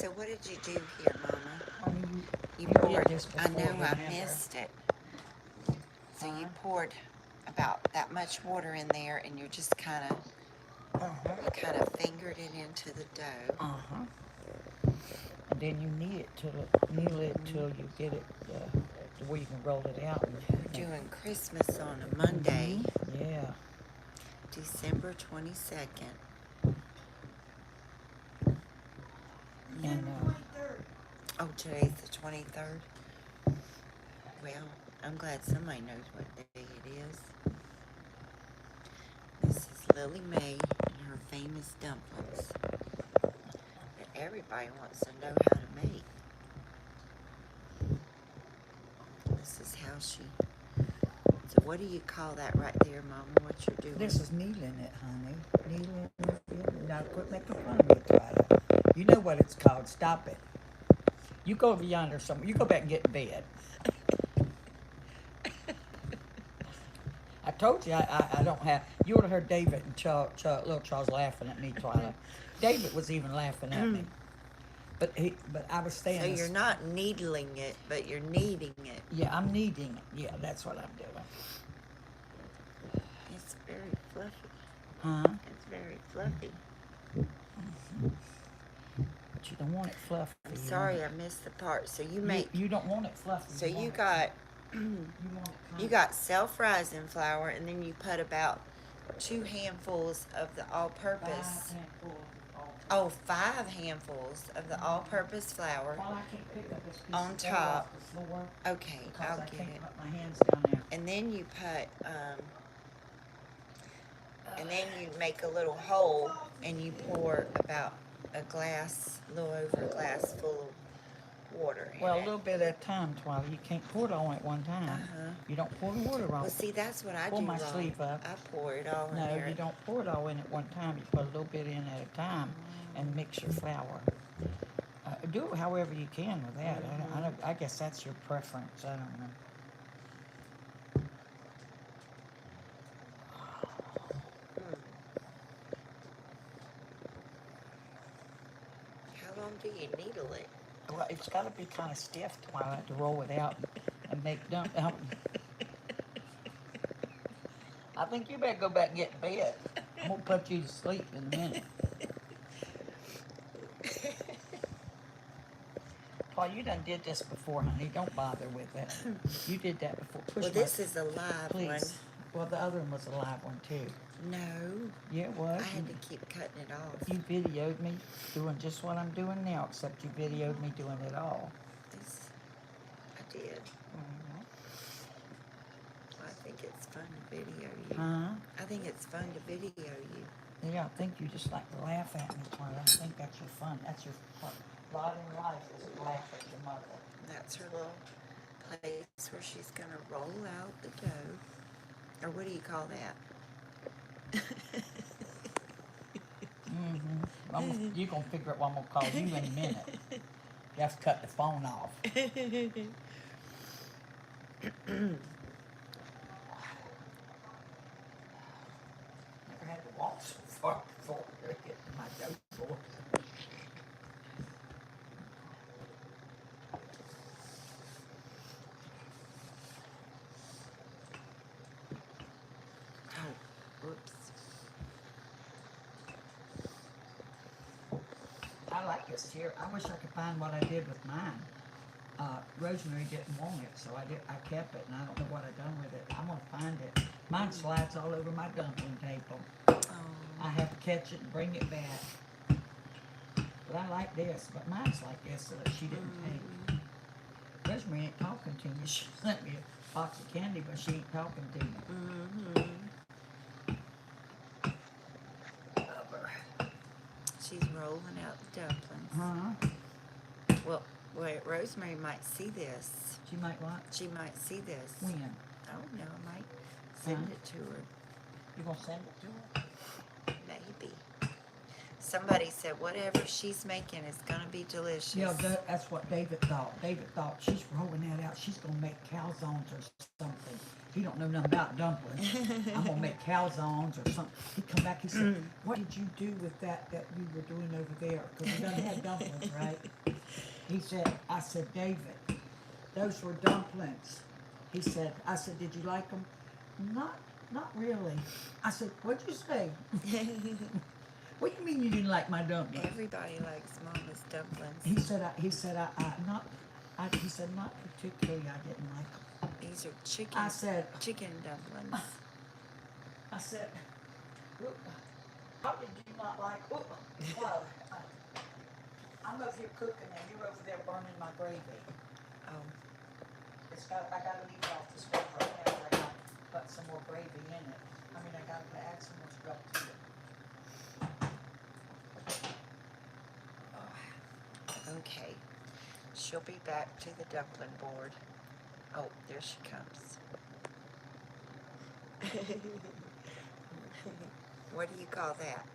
So what did you do here, Mama? Honey, You you did poured, this I before, know I remember? missed it. So you Huh? poured about that much water in there and you just Uh-huh. you kind of fingered it into the dough. Uh-huh. And then you knead it till you get it to where you can roll it out We're doing Christmas on a Monday, yeah. December 22nd. And Oh, today's the 23rd. Well, I'm glad somebody knows what day it is. This is Lillie Mae and her famous dumplings that everybody wants to know how to make. This is how she... So what do you call that right there, Mama? What you're doing? this is kneading it, honey. Kneading it. Now quit making fun of me, Twyla. You know what it's called. Stop it. You go over yonder somewhere. You go back and get in bed. I told you I don't have. You would have heard David and little Charles laughing at me, Twyla. David was even laughing at me. But I was So saying you're this. not needling it, but you're kneading it. Yeah, I'm kneading it. Yeah, that's what I'm doing. It's very fluffy. Huh? It's very fluffy. But you don't want it fluffy. I'm You want sorry it. I missed the part. So you make... You don't want it fluffy. So You you want it. got... You want it You got self-rising flour, and then you put about 2 handfuls of the all-purpose... Oh, 5 handfuls of the all-purpose flour While I can't pick up this piece on of dough top. off the floor, Okay, because I'll I get can't it. put my hands down there. And then you put, and then you make a little hole, and you pour about a little over a glass full of water in Well, a it. little bit at a time, Twyla. You can't pour it all at one time. Uh-huh. You don't pour the water Well, on. see, that's what I Pull do my wrong. sleeve up. I pour it all in No, there. you don't pour it all in at one time. You put a little bit in at a time and mix your flour. Do it however you can with that. I guess that's your preference. I don't know. How long do you needle it? Well, it's got to be kind of stiff to roll it out and make dump. I think you better go back and get in bed. I'm gonna put you to sleep in a minute. Paul, you done did this before, honey. Don't bother with it. You did that before. Well, this is a live please. Well, the other one was a live one too. one. No. Yeah, it was. I had to keep cutting it off. You videoed me doing just what I'm doing now, except you videoed me doing it all. This, I did. I think it's fun to video you. Huh? I think it's fun to video you. Yeah, I think you just like to laugh at me, Twyla. I think that's your fun. That's your fun. Lot in life is to laugh at your mother. That's her little place where she's going to roll out the dough. Or what do you call that? You're going to figure out what I'm going to call you in a minute. Just cut the phone off. Never had to walk so far before to get to my dough board. Oh, whoops. I like this here. I wish I could find what I did with mine. Rosemary didn't want it, so I kept it, and I don't know what I done with it. I'm gonna find it. Mine slides all over my dumpling table. Oh. I have to catch it and bring it back. But I like this, but mine's like this, so that she didn't take. Rosemary ain't talking to me. She sent me a box of candy, but she ain't talking to me. She's rolling out the dumplings. Huh? Well, wait, Rosemary might see this. She might what? She might see this. When? Oh, no, I might send it to her. You gonna send it to her? Maybe. Somebody said whatever she's making is going to be delicious. Yeah, that's what David thought. David thought she's rolling that out. She's gonna make calzones or something. he don't know nothing about dumplings. I'm gonna make calzones or something. He come back, he said, what did you do with that you were doing over there? Because he done had dumplings, right? He said, I said, David, those were dumplings. He said, I said, did you like them? Not really. I said, what'd you say? What do you mean you didn't like my dumplings? Everybody likes Mama's dumplings. He said, not particularly. I didn't like them. These are chicken. I said, chicken dumplings. I said, look, how did you not like? Well, I'm over here cooking and you're over there burning my gravy. Oh, I gotta leave it off the stove right now. I gotta put some more gravy in it. I mean, I gotta add some more stuff to it. okay. She'll be back to the dumpling board. Oh, there she comes. What do you call that?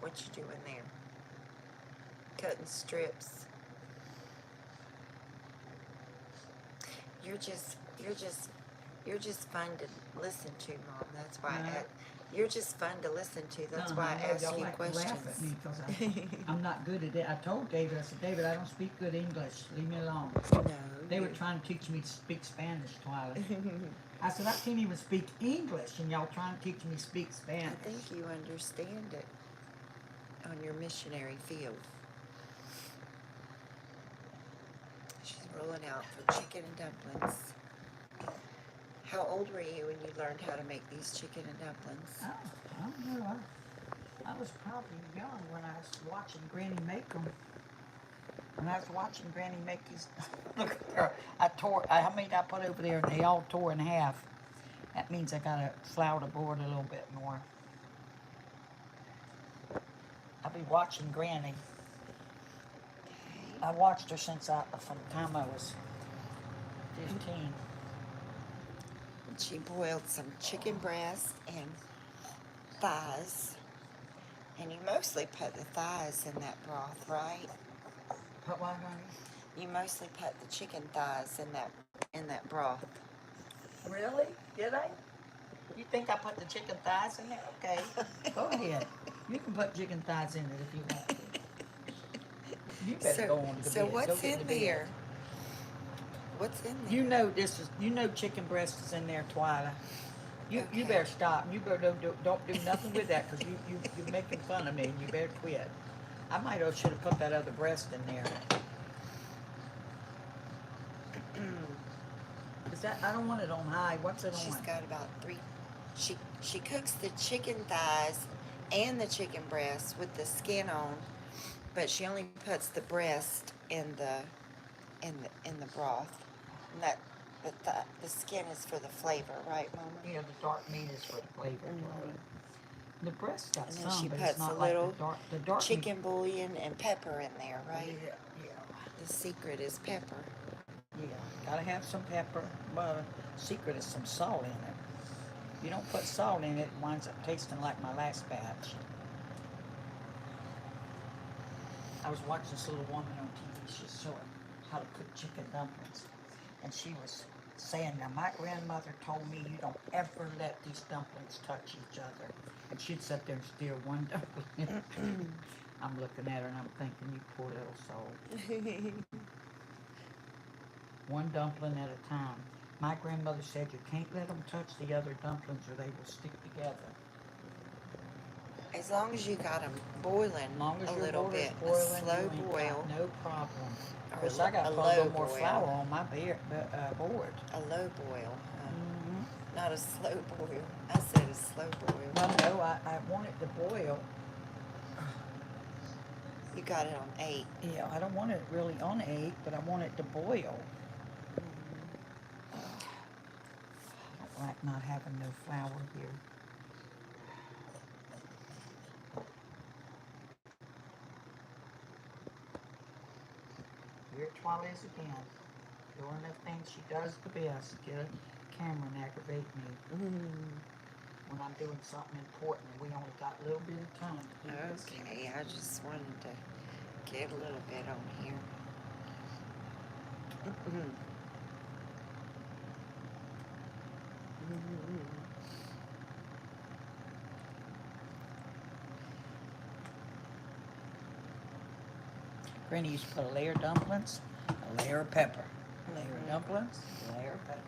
What you doing there? Cutting strips. You're just fun to listen to, Mom. That's why you're just fun to listen to. That's why I ask you questions. Laugh at me because I'm not good at it. I told David, I said, David, I don't speak good English. Leave me alone. No. They were trying to teach me to speak Spanish, Twyla. I said, I can't even speak English, and y'all trying to teach me to speak Spanish. I think you understand it on your missionary field. She's rolling out for chicken and dumplings. How old were you when you learned how to make these chicken and dumplings? I don't know. I was probably young when I was watching Granny make them. When I was watching Granny make these, look at her. How many did I put over there? And they all tore in half. That means I gotta flour the board a little bit more. I'll be watching Granny. I watched her from the time I was 15. She boiled some chicken breast and thighs. And you mostly put the thighs in that broth, right? Put what, honey? You mostly put the chicken thighs in that broth. Really? Did I? You think I put the chicken thighs in there? Okay. Go ahead. You can put chicken thighs in it if you want to. You better go on to the So bed. what's in there? What's in there? You know chicken breast is in there, Twyla. You Okay. better stop. You better don't do nothing with that because you're making fun of me and you better quit. I might have should have put that other breast in there. Is that, I don't want it on high. What's it on? She's got about 3. She cooks the chicken thighs and the chicken breast with the skin on, but she only puts the breast in the broth. And the skin is for the flavor, right, Mama? Yeah, the dark meat is for the flavor. Mm-hmm. The breast got And some, then she but puts it's not a like little the dark chicken meat. bouillon and pepper in there, right? Yeah. The secret is pepper. Yeah, gotta have some pepper, but the secret is some salt in it. You don't put salt in it, it winds up tasting like my last batch. I was watching this little woman on TV, she's showing how to cook chicken dumplings. And she was saying, now my grandmother told me you don't ever let these dumplings touch each other. And she'd sit there and steer one dumpling. I'm looking at her and I'm thinking, you poor little soul. One dumpling at a time. My grandmother said you can't let them touch the other dumplings or they will stick together. As long as you got them boiling a little bit, a slow boil. No problem. Or Because I got to put a little more flour on my board. A low boil. Not a slow boil. I said a slow boil. No, I want it to boil. You got it on 8. Yeah, I don't want it really on 8, but I want it to boil. I don't like not having no flour here. Here Twyla is again, doing the thing she does the best, get a camera and aggravate me. When I'm doing something important, we only got a little bit of time to do this. Okay, I just wanted to get a little bit on here. Granny used to put a layer of dumplings, a layer of pepper. A layer of dumplings, a layer of pepper.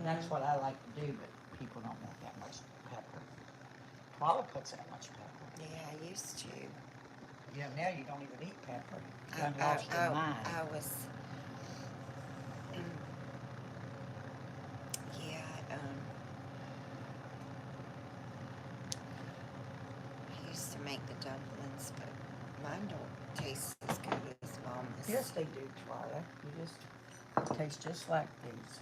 That's what I like to do, but people don't want that much pepper. Twyla puts that much pepper. Yeah, I used to. Yeah, now you don't even eat pepper. You done lost your mind. I was, yeah, I used to make the dumplings, but mine don't taste as good as Mama's. Yes, they do, Twyla. You just taste just like these.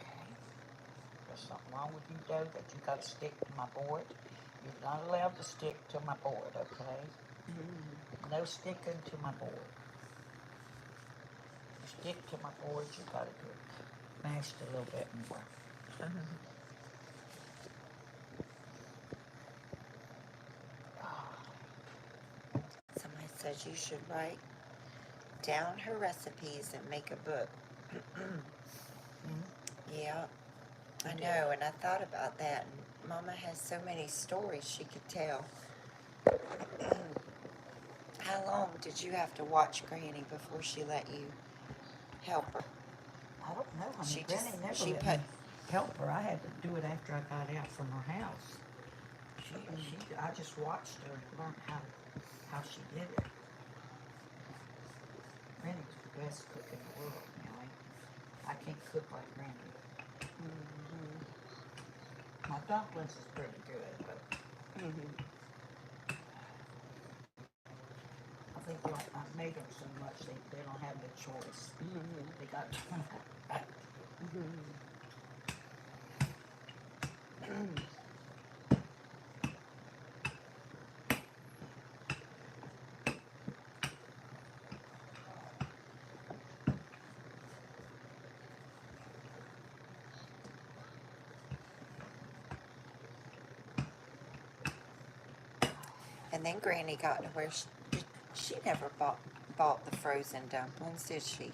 Okay. There's something wrong with you, Doe, that you got to stick to my board. You're not allowed to stick to my board, okay? No sticking to my board. You stick to my board, you got to do it mashed a little bit more. Somebody says you should write down her recipes and make a book. Yeah, I know, and I thought about that. And Mama has so many stories she could tell. How long did you have to watch Granny before she let you help her? I don't know. She Granny just- never she let put- me help her. I had to do it after I got out from her house. I just watched her and learned how she did it. Granny was the best cook in the world, Nellie. I can't cook like Granny. My dumplings is pretty good, but I think I made them so much they don't have the choice. They got right. And then Granny got to where she never bought the frozen dumplings, did she?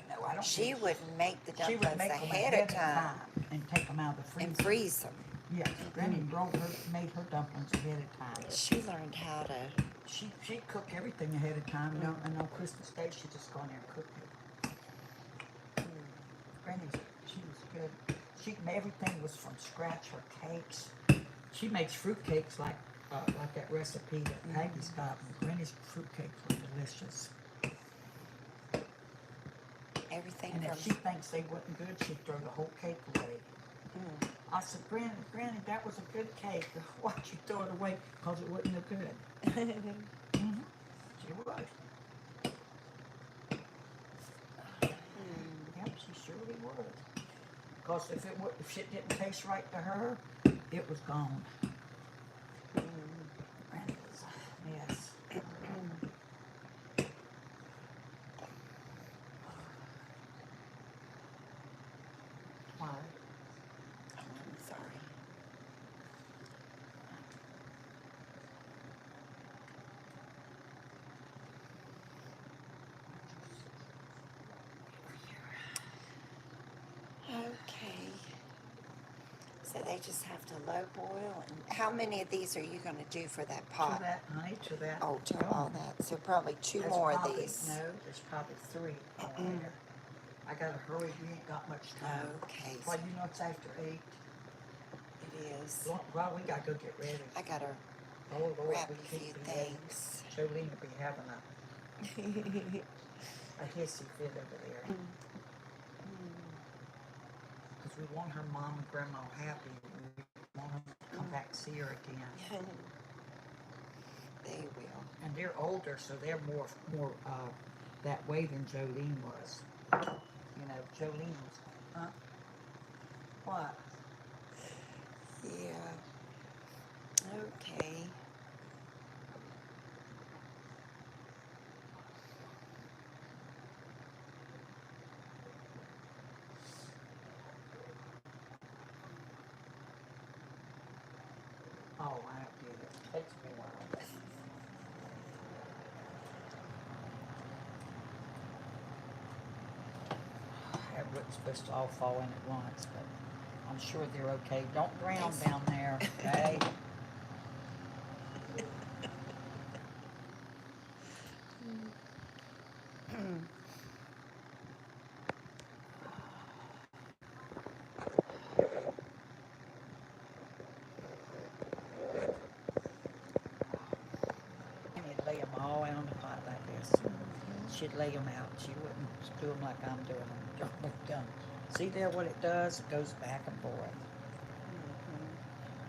No, I don't. She wouldn't make the She would dumplings make them ahead of time and take them out of the freezer. and freeze them. Yes, Granny made her dumplings ahead of time. She learned how to. She cooked everything ahead of time, and on Christmas Day she just go in there and cook it. She was good. Everything was from scratch. Her cakes. She makes fruit cakes like that recipe that Peggy's got. And Granny's fruit cakes were delicious. Everything And from. if she thinks they wasn't good, she'd throw the whole cake away. I said, Granny, that was a good cake. Why'd you throw it away? Because it wasn't no good. She would. Yep, she surely would. Because if shit didn't taste right to her, it was gone. Granny was a mess. Why? I'm sorry. Okay. So they just have to low boil. And how many of these are you going to do for that pot? To that, honey, to that. Oh, to all that. So probably two There's more probably, of these. No, there's probably 3 on there. I gotta hurry, we ain't got much time. Okay. Well, you know it's after 8. It is. Well, we gotta go get ready. I got to Oh, Lord, wrap we a can't few be late. things. Jolene will be having a hissy fit over there. Because we want her mom and grandma happy. We want them to come back and see her again. They will. And they're older, so they're more that way than Jolene was. You know, Jolene was, huh? What? Yeah. Okay. Oh, I get it. Takes me a while. That root's supposed to all fall in at once, but I'm sure they're okay. Don't drown down there, okay? And you'd lay them all out on the pot like this. She'd lay them out. She wouldn't do them like I'm doing them. Done. See there what it does? It goes back and forth.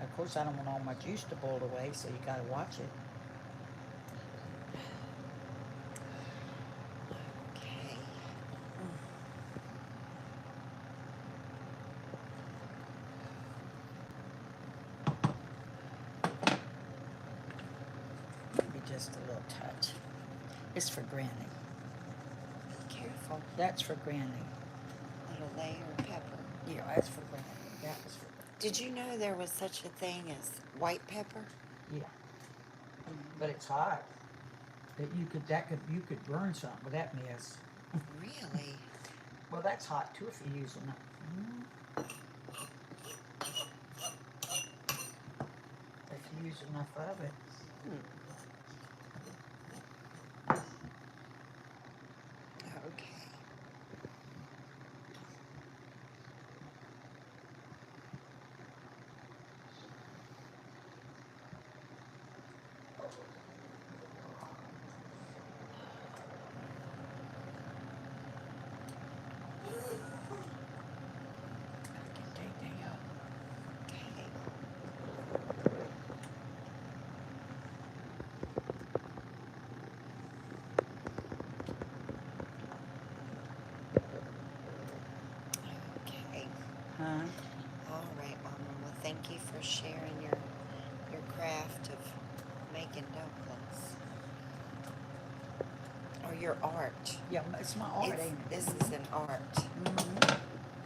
Of course, I don't want all my juice to boil away, so you gotta watch it. Okay. Maybe just a little touch. It's for Granny. Be careful. That's for Granny. Little layer of pepper. Yeah, that's for Granny. That was for Did you know there was such a thing as white pepper? Yeah. But it's hot. That you could burn something with that mess. Really? Well, that's hot too if you use enough. If you use enough of it. Okay. Okay. Okay. Huh? All right, Mama. Well, thank you for sharing your craft of making dumplings. Or your art. Yeah, it's my art, ain't it? This is an art. Mm-hmm.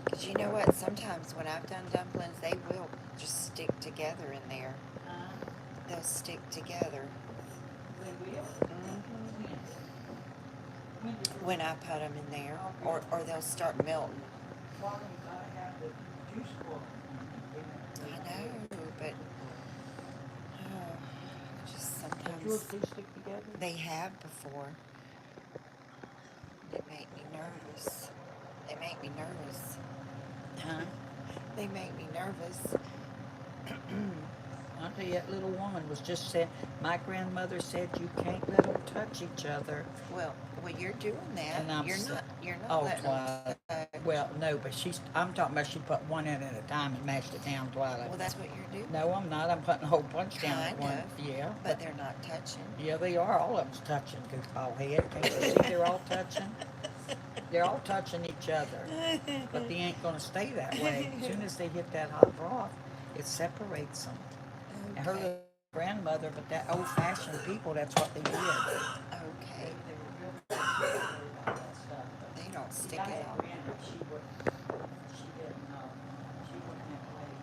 Because you know what? Sometimes when I've done dumplings, they will just stick together in there. They'll stick together. They will. When I put them in there, or they'll start melting. Well, you gotta have the juice boiling. I know, but just Have yours sometimes two stick together? they have before. They make me nervous. They make me nervous. Huh? They make me nervous. I'll tell you, that little woman was just saying, my grandmother said you can't let them touch each other. Well, you're doing that. And I'm You're so- not Oh, letting them Twyla. touch. Well, no, but I'm talking about she put one in at a time and mashed it down, Twyla. Well, that's what you're doing. No, I'm not. I'm putting a whole bunch down at Kind one. of. Yeah. But they're not touching. Yeah, they are. All of them's touching, goofball head. Can't you see they're all touching? They're all touching each other. But they ain't going to stay that way. As soon as they hit that hot broth, it separates them. And her Okay. little grandmother, but that old-fashioned people, that's what they did. Okay. They were really particular about that stuff. But They don't stick I it had on. Granny, she didn't know. She wouldn't have played.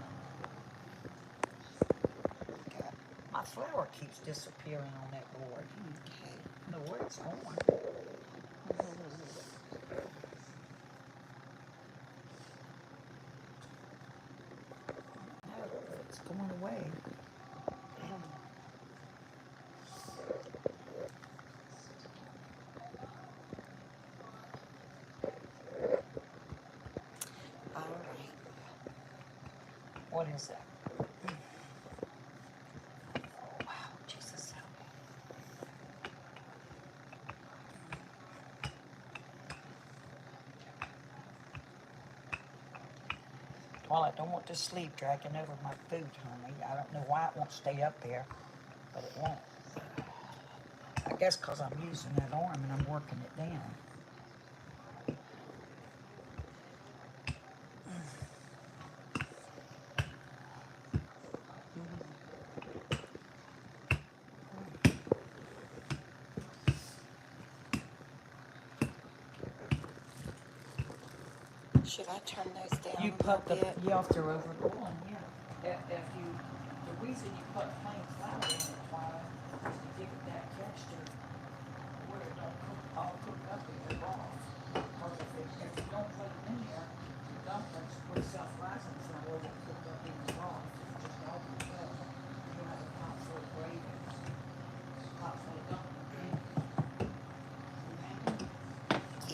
Okay. My flour keeps disappearing on that board. Okay. I don't know where it's going. No, it's going away. All right. What is that? Oh, wow, Jesus. Well, I don't want the sleep dragging over my food, honey. I don't know why it won't stay up there, but it won't. I guess because I'm using that arm and I'm working it down. Should I turn those down You a little put the, bit? you have to overboil them, yeah. If you, the reason you put plain flour in it, Twyla, is to give it that texture where it don't all cook up in the broth. Because if you don't put it in there, the dumplings with self-rising flour will cook up in the broth. It just all cook up. You'll have a pot full of gravy, pot full of dumpling gravy.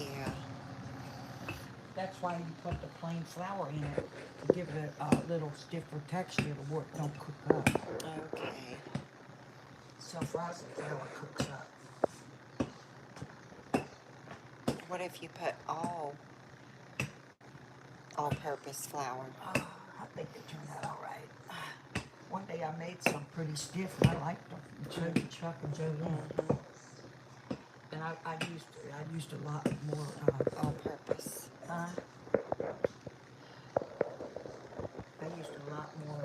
Yeah. That's why you put the plain flour in it, to give it a little stiffer texture to where it don't cook up. Okay. Self-rising flour cooks up. What if you put all-purpose flour? I think it turned out all right. One day I made some pretty stiff and I liked them. And so did Chuck and Jolene. And I used a lot more All-purpose. I used a lot more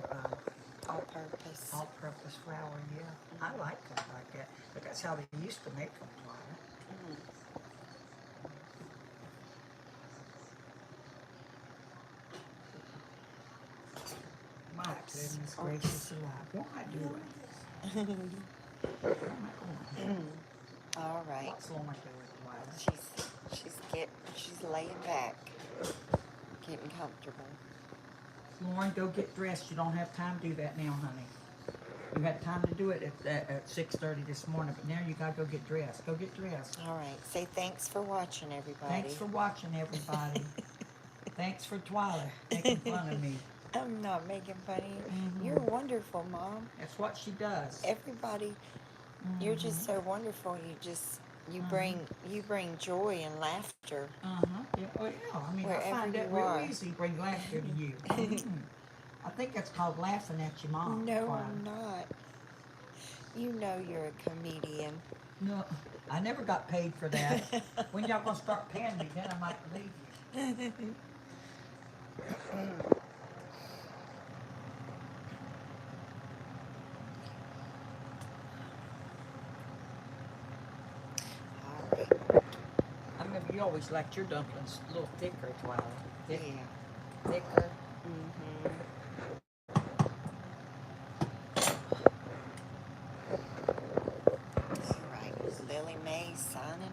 All-purpose. all-purpose flour, yeah. I like them like that. But that's how they used to make them, Twyla. Mm. My goodness gracious alive. What am I doing? Where am I going? All right. What's wrong with Twyla? She's laying back, getting comfortable. Lauren, go get dressed. You don't have time to do that now, honey. You had time to do it at 6:30 this morning, but now you gotta go get dressed. Go get dressed. All right. Say thanks for watching, everybody. Thanks for watching, everybody. Thanks for Twyla making fun of me. I'm not making fun of you. Mhm. You're wonderful, Mom. That's what she does. Everybody, you're just so wonderful. You bring joy and laughter. Yeah. Oh, yeah. I mean, I Wherever find that you real are. easy to bring laughter to you. I think that's called laughing at your mom. No, Twyla. I'm not. You know you're a comedian. No, I never got paid for that. When y'all gonna start paying me, then I might believe you. All right. I remember you always liked your dumplings a little thicker, Twyla. Yeah. Thicker. Mm-hmm. All right. Lillie Mae signing